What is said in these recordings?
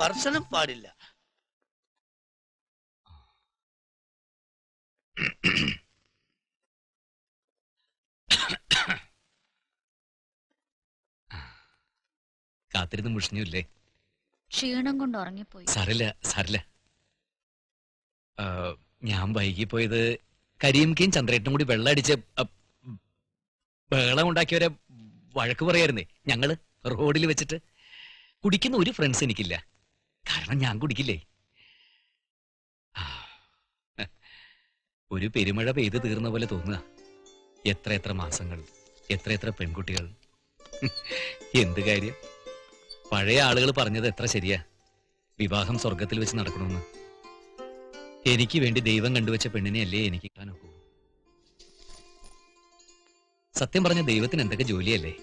സ്പർശനം പാടില്ല. കാത്തിരുന്ന് മുഷിഞ്ഞില്ലേ? ക്ഷീണം കൊണ്ട് ഉറങ്ങിപ്പോയി. സാരില്ല സാരില്ല. ഞാൻ വൈകി പോയത് കരീംകയും ചന്ദ്രേട്ടനും കൂടി വെള്ളം അടിച്ച് ബഹളം ഉണ്ടാക്കിയവരെ വഴക്ക് പറയായിരുന്നേ. ഞങ്ങള് റോഡിൽ വെച്ചിട്ട്. കുടിക്കുന്ന ഒരു ഫ്രണ്ട്സ് എനിക്കില്ല, കാരണം ഞാൻ കുടിക്കില്ലേ. ഒരു പെരുമഴ പെയ്ത് തീർന്ന പോലെ തോന്നുക. എത്ര മാസങ്ങൾ, എത്ര പെൺകുട്ടികൾ. എന്ത് കാര്യം? പഴയ ആളുകൾ പറഞ്ഞത് എത്ര ശരിയാ. വിവാഹം സ്വർഗത്തിൽ വെച്ച് നടക്കണമെന്ന്. എനിക്ക് വേണ്ടി ദൈവം കണ്ടുവച്ച പെണ്ണിനെയല്ലേ എനിക്ക് കിട്ടാൻ ഒക്കൂ. സത്യം പറഞ്ഞ ദൈവത്തിന് എന്തൊക്കെ ജോലിയല്ലേ.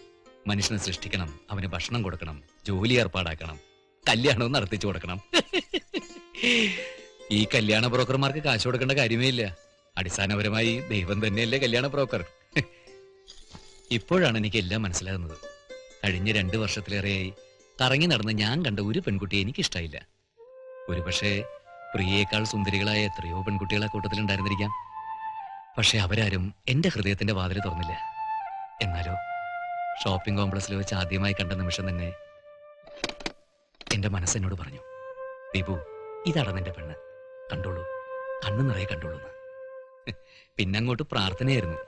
മനുഷ്യനെ സൃഷ്ടിക്കണം, അവന് ഭക്ഷണം കൊടുക്കണം, ജോലി ഏർപ്പാടാക്കണം, കല്യാണവും നടത്തിച്ചു കൊടുക്കണം. ഈ കല്യാണ ബ്രോക്കർമാർക്ക് കാശ് കൊടുക്കേണ്ട കാര്യമേ ഇല്ല. അടിസ്ഥാനപരമായി ദൈവം തന്നെയല്ലേ കല്യാണ ബ്രോക്കർ. ഇപ്പോഴാണ് എനിക്ക് എല്ലാം മനസ്സിലാകുന്നത്. കഴിഞ്ഞ 2 വർഷത്തിലേറെയായി കറങ്ങി നടന്ന് ഞാൻ കണ്ട ഒരു പെൺകുട്ടിയെ എനിക്കിഷ്ടായില്ല. ഒരു പക്ഷേ പ്രിയേക്കാൾ സുന്ദരികളായ എത്രയോ പെൺകുട്ടികളെ കൂട്ടത്തിലുണ്ടായിരുന്നിരിക്കാം. പക്ഷെ അവരാരും എന്റെ ഹൃദയത്തിന്റെ വാതിൽ തുറന്നില്ല. എന്നാലോ ഷോപ്പിംഗ് കോംപ്ലക്സിൽ വെച്ച് ആദ്യമായി കണ്ട നിമിഷം തന്നെ എന്റെ മനസ്സെന്നോട് പറഞ്ഞു, ദീപു, ഇതാണ് നിന്റെ പെണ്ണ്, കണ്ടോളൂ, കണ്ണു നിറയെ കണ്ടോളൂ. പിന്നങ്ങോട്ട് പ്രാർത്ഥനയായിരുന്നു,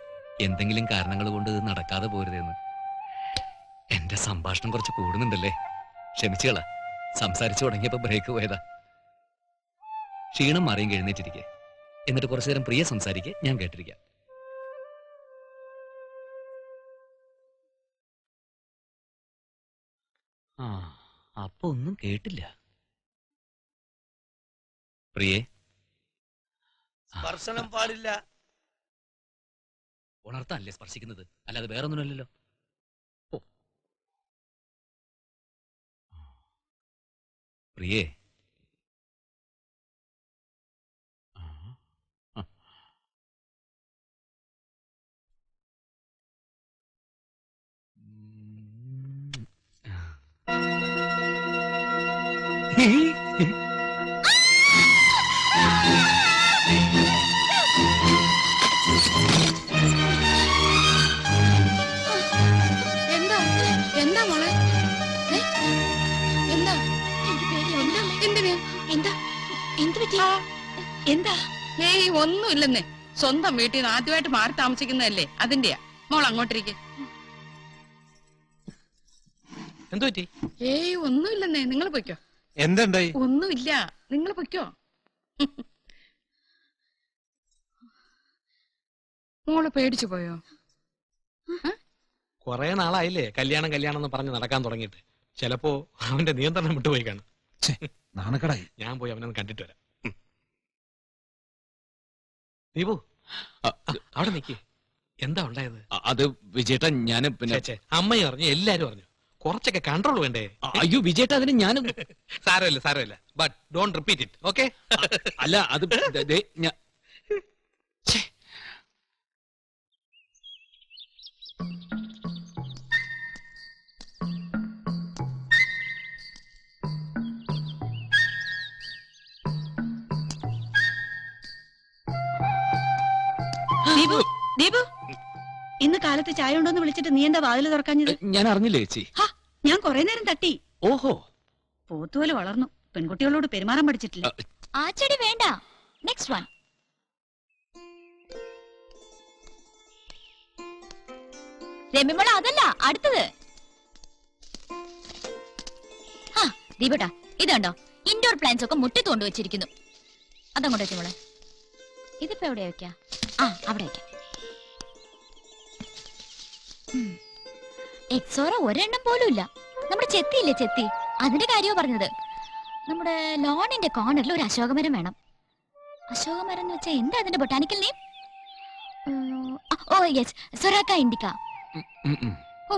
എന്തെങ്കിലും കാരണങ്ങൾ കൊണ്ട് ഇത് നടക്കാതെ പോരുതെന്ന്. എന്റെ സംഭാഷണം കുറച്ച് കൂടുന്നുണ്ടല്ലേ, ക്ഷമിച്ചുകള. സംസാരിച്ചു തുടങ്ങിയപ്പോ ബ്രേക്ക് പോയതാ. ക്ഷീണം മാറിയും എഴുന്നേറ്റിരിക്കെ, എന്നിട്ട് കുറച്ചു നേരം പ്രിയ സംസാരിക്കെ, ഞാൻ കേട്ടിരിക്കാം. അപ്പൊ ഒന്നും കേട്ടില്ല. പ്രിയേ, സ്പർശനം പാടില്ല. ഉണർത്താനല്ലേ സ്പർശിക്കുന്നത്, അല്ലാതെ വേറൊന്നുമല്ലല്ലോ. ഓ പ്രിയേ, എന്താ എന്താ മോളെ? എന്താ എന്തിന്? എന്താ എന്ത് പറ്റി? എന്താ? ഏയ് ഒന്നുമില്ലെന്നേ. സ്വന്തം വീട്ടിൽ നിന്ന് ആദ്യമായിട്ട് മാറി താമസിക്കുന്നതല്ലേ, അതിന്റെയാ. മോൾ അങ്ങോട്ടിരിക്കെ. എന്തു പറ്റി? ഏയ് ഒന്നുമില്ലെന്നേ, നിങ്ങൾ പൊയ്ക്കോ. എന്തുണ്ടായി? ഒന്നുമില്ല, നിങ്ങൾ പൊയ്ക്കോ. മോള് പേടിച്ചു പോയോ? കൊറേ നാളായില്ലേ കല്യാണം എന്ന് പറഞ്ഞ് നടക്കാൻ തുടങ്ങിയിട്ട്. ചിലപ്പോ അവന്റെ നിയന്ത്രണം വിട്ടുപോയി കാണും. നാണക്കടായി. ഞാൻ പോയി അവനൊന്ന് കണ്ടിട്ട് വരാം. ദീപു, അവിടെ നിക്ക്. എന്താ ഉണ്ടായത്? അത് വിജയേട്ടൻ, ഞാന് പിന്നെ അമ്മയും അറിഞ്ഞു, എല്ലാരും അറിഞ്ഞു. കുറച്ചൊക്കെ കൺട്രോൾ വേണ്ടേ? അയ്യോ വിജയേട്ട, അതിന് ഞാനും സാരമില്ല, but don't repeat it, okay? അല്ല, അത് ദീപു, ഇന്ന് കാലത്ത് ചായ ഉണ്ടോന്ന് വിളിച്ചിട്ട് നീ എന്താ വാതില് തുറക്കാഞ്ഞത്? ഞാൻ അറിഞ്ഞില്ലേ ചേച്ചി. ഞാൻ കൊറേ നേരം തട്ടി. ഓഹോ, പോത്തുപോലെ വളർന്നു, പെൺകുട്ടികളോട് പെരുമാറാൻ പഠിച്ചിട്ടില്ല. ആ ചെടി വേണ്ട, നെക്സ്റ്റ് വൺ. രമ്യമോള, അതല്ല അടുത്തത്. ദീപട്ടാ, ഇത് കണ്ടോ, ഇൻഡോർ പ്ലാന്റ്സ് ഒക്കെ മുറ്റത്ത് കൊണ്ടുവച്ചിരിക്കുന്നു. അതങ്ങോട്ട് വെച്ചു മോളെ. ഇതിപ്പോ എവിടെയാ വെക്കാ? അവിടെ വെക്കാം. എക്സോറ ഒരെണ്ണം പോലും ഇല്ല. നമ്മുടെ ചെത്തിയില്ലേ, ചെത്തി, അതിന്റെ കാര്യമോ പറഞ്ഞത്. നമ്മുടെ ലോണിന്റെ കോർണറിൽ ഒരു അശോകമരം വേണം. അശോകമരം എന്ന് വെച്ചാൽ എന്താ അതിന്റെ botanical name? Oh yes, Saraca indica. Oh,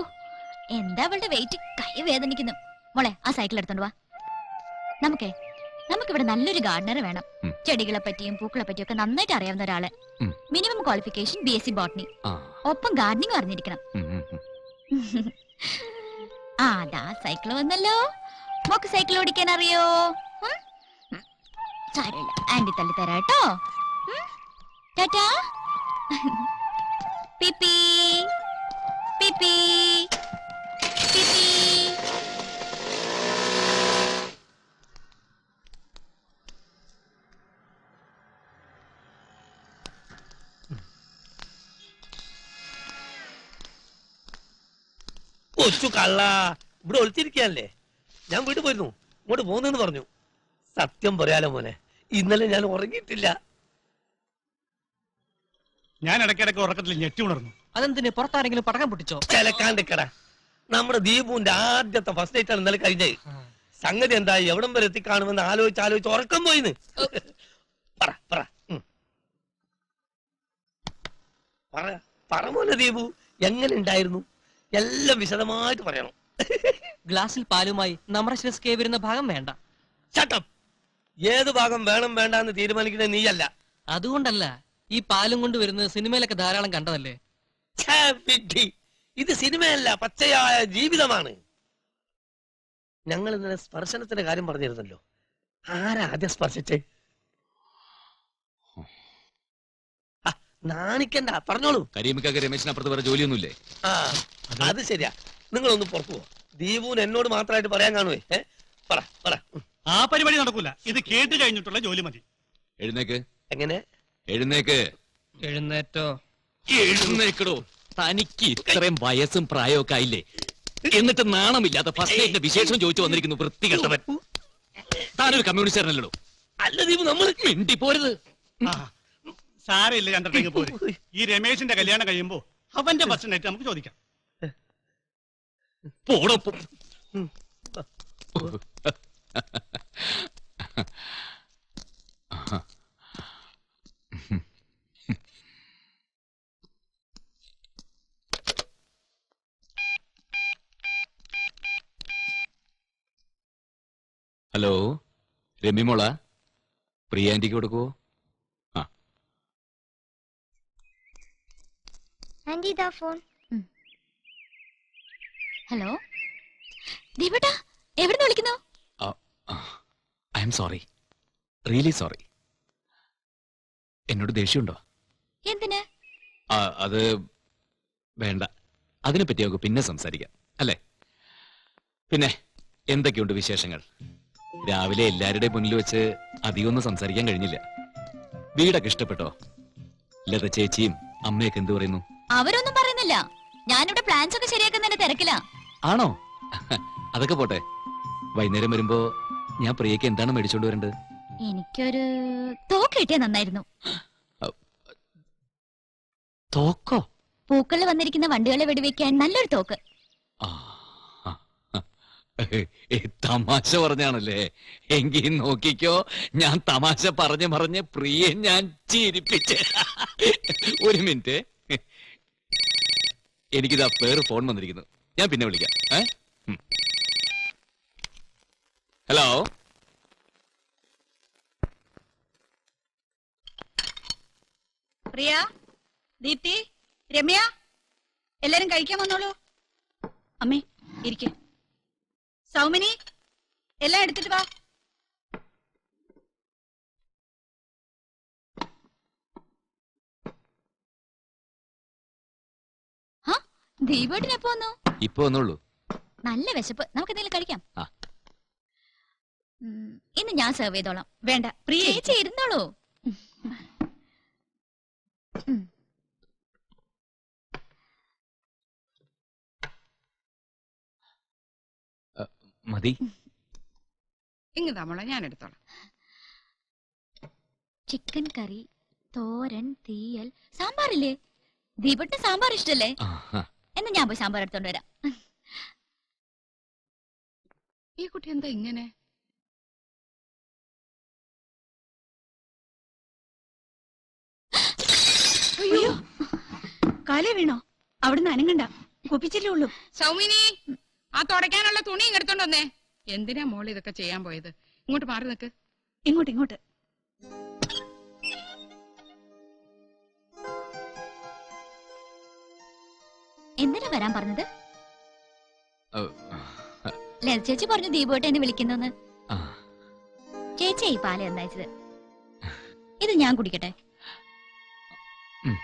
എന്താ അവളുടെ വെയിറ്റ്, കൈ വേദനിക്കുന്നു. മോളെ, ആ സൈക്കിൾ എടുത്തോണ്ട് വാ. നമുക്കിവിടെ നല്ലൊരു ഗാർഡനർ വേണം. ചെടികളെ പറ്റിയും പൂക്കളെ പറ്റിയും ഒക്കെ നന്നായിട്ട് അറിയാവുന്ന ഒരാള്. മിനിമം ക്വാളിഫിക്കേഷൻ BSc ബോട്ടണി, ഒപ്പം ഗാർഡനിങ് അറിഞ്ഞിരിക്കണം. അതാ സൈക്കിൾ വന്നല്ലോ. മോക്ക് സൈക്കിൾ ഓടിക്കാൻ അറിയോ? സാരമില്ല, ആന്റി തള്ളി തരാട്ടോ. ടാറ്റാ. പിപ്പി പിപ്പി പിപ്പി. കൊച്ചു കള്ള ഇവിടെ ഒളിച്ചിരിക്കല്ലേ? ഞാൻ വീട്ടിൽ പോയിരുന്നു, ഇങ്ങോട്ട് പോകുന്നെന്ന് പറഞ്ഞു. സത്യം പറയാലോ മോനെ, ഇന്നലെ ഞാൻ ഉറങ്ങിയിട്ടില്ല. ഞാൻ ഇടയ്ക്കിടയ്ക്ക് ഉറക്കത്തിൽ ഞെട്ടി ഉണർന്നു. അതെന്തിന്? പുറത്താരെങ്കിലും പടക്കം പൊട്ടിച്ചോ? ചിലക്കാണ്ടിക്കട. നമ്മുടെ ദീപുവിന്റെ ആദ്യത്തെ ഫസ്റ്റ് നൈറ്റ് ആണ് ഇന്നലെ കഴിഞ്ഞത്. സംഗതി എന്തായി, എവിടം വരെ എത്തിക്കാണുമെന്ന് ആലോചിച്ച് ഉറക്കം പോയിന്ന്. പറ പറ പറ പറ മോനെ ദീപു, എങ്ങനെ ഉണ്ടായിരുന്നു? എല്ലാം വിശദമായിട്ട് പറയണം. ഗ്ലാസിൽ പാലുമായി നമ്രശ്രസ് കേ വരുന്ന ഭാഗം വേണ്ട. ചട്ടം. ഏത് ഭാഗം വേണം വേണ്ട എന്ന് തീരുമാനിക്കുന്നത് നീയല്ല. അതുകൊണ്ടല്ല, ഈ പാലും കൊണ്ട് വരുന്നത് സിനിമയിലൊക്കെ ധാരാളം കണ്ടതല്ലേ. ഛേ, വിഡ്ഢി. ഇത് സിനിമയല്ല, പച്ചയായ ജീവിതമാണ്. ഞങ്ങൾ ഇന്നലെ സ്പർശനത്തിന്റെ കാര്യം പറഞ്ഞിരുന്നല്ലോ. ആരാ ആദ്യം സ്പർശിച്ചേ? നാണിക്കണ്ട, പറഞ്ഞോളൂ. കരീമിക്കൊക്കെ രമേശിനപ്പുറത്ത് വേറെ ജോലിയൊന്നുമില്ലേ? ആ, അത് ശരിയാ. നിങ്ങളൊന്ന് പുറത്തു പോ. ദീപുവിന് എന്നോട് മാത്രമായിട്ട് പറയാൻ കാണുവേ. പറ പറ. ആ പരിപാടി നടക്കൂല. ഇത് കേട്ട് കഴിഞ്ഞിട്ടുള്ള ജോലി മതി. എഴുന്നേക്ക്. എങ്ങനെ എഴുന്നേക്ക്. എഴുന്നേറ്റോ? എഴുന്നേക്കടോ. തനിക്ക് ഇത്രയും വയസ്സും പ്രായമൊക്കെ ആയില്ലേ, എന്നിട്ട് നാണമില്ലാത്ത ഫസ്റ്റ് നൈറ്റിന്റെ വിശേഷം ചോദിച്ചു വന്നിരിക്കുന്നു വൃത്തികെട്ടവൻ. താനൊരു കമ്മ്യൂണിസ്റ്റുകാരനല്ലോ. അല്ല ദീപു, നമ്മൾ മിണ്ടി പോരുത്. സാരയില്ല ചന്ദ്രത്തേക്ക് പോരെ. ഈ രമേശിന്റെ കല്യാണം കഴിയുമ്പോ അവന്റെ ഫസ്റ്റ് നൈറ്റ് നമുക്ക് ചോദിക്കാം. പോടൊപ്പം. ഹലോ, രമ്യമോള, പ്രിയ ആന്റിക്ക് കൊടുക്കുവോ? ആ ആന്റി ഇതാ ഫോൺ. ഹലോ ദീപേട്ടാ, എവിടുന്ന് വിളിക്കുന്നു? I am sorry, really sorry. എന്നോട് ദേഷ്യമുണ്ടോ? എന്തിന്? അത് വേണ്ട, അതിനെപ്പറ്റി നമുക്ക് പിന്നെ സംസാരിക്കാം, അല്ലേ? പിന്നെ എന്തൊക്കെയുണ്ട് വിശേഷങ്ങൾ? രാവിലെ എല്ലാവരുടെയും മുന്നിൽ വെച്ച് അധികമൊന്നും സംസാരിക്കാൻ കഴിഞ്ഞില്ല. വീടൊക്കെ ഇഷ്ടപ്പെട്ടോ? ലത ചേച്ചിയും അമ്മയൊക്കെ എന്ത് പറയുന്നു? അവരൊന്നും പറയുന്നില്ല. ഞാനിവിടെ പ്ലാൻസ് ഒക്കെ ശരിയാക്കുന്നതിന്റെ തിരക്കിലാ. ആണോ? അതൊക്കെ പോട്ടെ. വൈകുന്നേരം വരുമ്പോ ഞാൻ പ്രിയക്ക് എന്താണ് മേടിച്ചോണ്ട് വരേണ്ടത്? എനിക്കൊരു തോക്ക് കിട്ടിയാ നന്നായിരുന്നു. തോക്കോ? പൂക്കളിൽ വന്നിരിക്കുന്ന വണ്ടികളെ വെടിവെക്കാൻ നല്ലൊരു തോക്ക്. തമാശ പറഞ്ഞാണല്ലേ? എങ്കിൽ നോക്കിക്കോ, ഞാൻ തമാശ പറഞ്ഞ് പ്രിയെ ഞാൻ ചിരിപ്പിച്ച്. ഒരു മിനിറ്റ്, എനിക്കിതാ വേറെ ഫോൺ വന്നിരിക്കുന്നു. ഞാൻ പിന്നെ വിളിക്കാം. ഹലോ, പ്രിയ, ദീപ്തി, രമ്യ, എല്ലാരും കഴിക്കാൻ വന്നോളൂ. അമ്മേ ഇരിക്കെ. സൗമിനി, എല്ലാം എടുത്തിട്ട് വാ. ദീപേട്ടൻ എപ്പോ വന്നു? ഇപ്പൊ വന്നോളൂ. നല്ല വിശപ്പ്, നമുക്ക് എന്തെങ്കിലും കഴിക്കാം. ആ. ഇന്ന് ഞാൻ സെർവ് ചെയ്തോളാം. വേണ്ട, പ്രിയ ചേച്ചി ഇരുന്നോളൂ. മതി. ഇങ്ങ് തമ്മളെ ഞാൻ എടുത്തോളാം. ചിക്കൻ കറി, തോരൻ, തീയൽ, സാമ്പാറില്ലേ? ദീപേട്ടന് സാമ്പാർ ഇഷ്ടല്ലേ? എന്നാ ഞാൻ പോയി സാമ്പാർ എടുത്തോണ്ട് വരാം. ഈ കുട്ടി എന്താ ഇങ്ങനെ? അയ്യോ, കാലേ വീണോ? അവിടുന്ന് അനങ്ങണ്ട, കുപ്പിച്ചില്ലേ ഉള്ളൂ. സൗമിനി, ആ തുടയ്ക്കാനുള്ള തുണി എടുത്തോണ്ട് വന്നേ. എന്തിനാ മോൾ ഇതൊക്കെ ചെയ്യാൻ പോയത്? ഇങ്ങോട്ട് മാറി നിക്ക്. ഇങ്ങോട്ട് ഇങ്ങോട്ട്. എന്തിനാ വരാൻ പറഞ്ഞത്? ചേച്ചി പറഞ്ഞു ദീപോട്ടെ എന്നെ വിളിക്കുന്നെന്ന്. ആ ചേച്ചി ഈ പാല എന്നയച്ചത്. ഇത് ഞാൻ കുടിക്കട്ടെ? ഉം.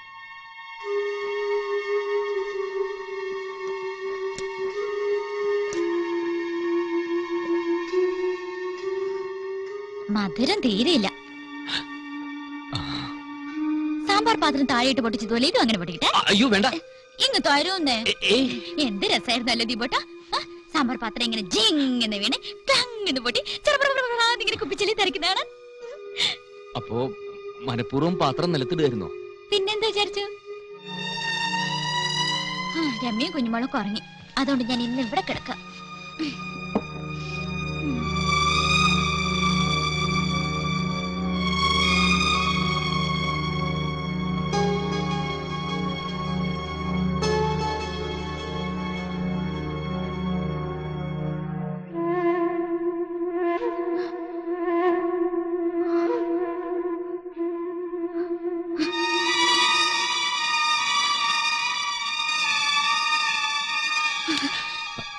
മധുരം തീരെയില്ല. സാമ്പാർ പാത്രം താഴെയിട്ട് പൊട്ടിച്ചതുപോലെ ഇതും അങ്ങനെ പൊട്ടിക്കട്ടെ. അയ്യോ വേണ്ട. ഇങ്ങ് തരുന്നേ. ഏയ് എന്ത് രസമായിരുന്നല്ലോ ദീപോട്ട. സാമ്പാർ പാത്രം ഇങ്ങനെ ജിങ്ങനെ വീണ് പ്ലങ്ങനെ പൊട്ടി ഇങ്ങനെ കുപ്പിച്ചെല്ലി തെറിക്കുന്നതാണ്. അപ്പോ മനഃപൂർവ്വം പാത്രം നിലത്തിടുമായിരുന്നോ? പിന്നെന്താ വിചാരിച്ചു? രമ്യയും കുഞ്ഞുമോളൊക്കെ ഉറങ്ങി. അതുകൊണ്ട് ഞാൻ ഇന്ന് ഇവിടെ കിടക്കാം.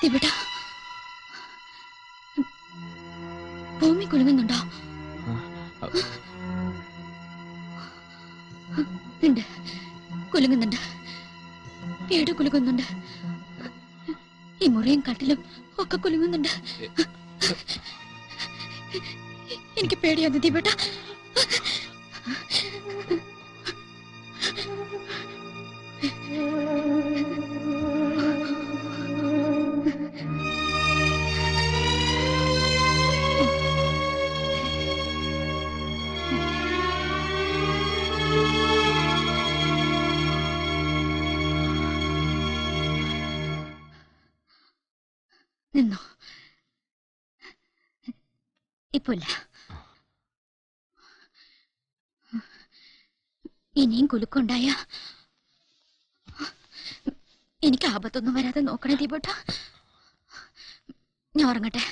ദിബേട്ടാ, ഭൂമി കുലുങ്ങുന്നുണ്ടോ? ഉണ്ട്, കുലുങ്ങുന്നുണ്ട്. വീട് കുലുങ്ങുന്നുണ്ട്. ഈ മുറിയും കട്ടിലും ഒക്കെ കുലുങ്ങുന്നുണ്ട്. എനിക്ക് പേടിയാണ് ദിബേട്ടാ. നിന്നോ, ഇപ്പില്ല. ഇനിയും കുലുക്കുണ്ടായ എനിക്ക് ആപത്തൊന്നും വരാതെ നോക്കണേ ദീപോട്ട. ഞാൻ ഉറങ്ങട്ടെ.